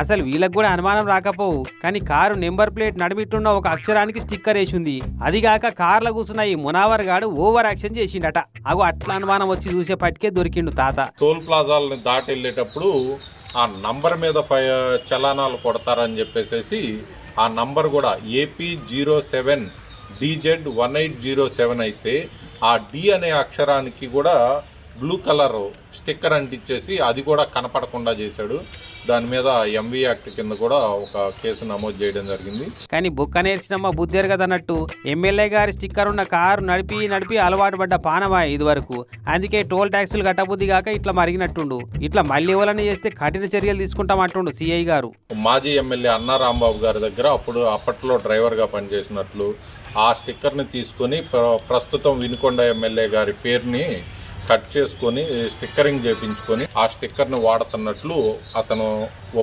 అసలు వీళ్ళకి కూడా అనుమానం రాకపోవు, కానీ కారు నెంబర్ ప్లేట్ నడిమిట్టున్న ఒక అక్షరానికి స్టిక్కర్ వేసింది. అదిగాక కార్లో కూర్చున్న ఈ మునావర్ గాడు ఓవర్ యాక్షన్ చేసిండట. అగో అట్లా అనుమానం వచ్చి చూసేపటికే దొరికిండు తాత. టోల్ ప్లాజాలని దాటి వెళ్ళేటప్పుడు ఆ నంబర్ మీద చలానాలు కొడతారని చెప్పేసి ఆ నంబర్ కూడా AP07 DZ1807 అయితే ఆ డి అనే అక్షరానికి కూడా బ్లూ కలర్ స్టిక్కర్ అంటించేసి అది కూడా కనపడకుండా చేశాడు. దాని మీద ఎంవి యాక్ట్ కింద కూడా ఒక కేసు నమోదు చేయడం జరిగింది. కానీ బుక్క నేర్చినమ్మ బుద్ధేరు కదన్నట్టు ఎమ్మెల్యే గారి స్టిక్కర్ ఉన్న కారు నడిపి అలవాటు పడ్డ పానమా ఇది వరకు. అందుకే టోల్ ట్యాక్సులు కట్టబుద్ధి కాక ఇట్లా మరిగినట్టుండు. ఇట్లా మళ్ళీ ఎవరని చేస్తే కఠిన చర్యలు తీసుకుంటామంటుండు సిఐ గారు. మాజీ ఎమ్మెల్యే అన్నా రాంబాబు గారి దగ్గర అప్పట్లో డ్రైవర్గా పనిచేసినట్లు ఆ స్టిక్కర్ని తీసుకొని ప్రస్తుతం వినుకొండ ఎమ్మెల్యే గారి పేరుని కట్ చేసుకొని స్టిక్కరింగ్ చేయించుకొని ఆ స్టిక్కర్ని వాడుతున్నట్లు అతను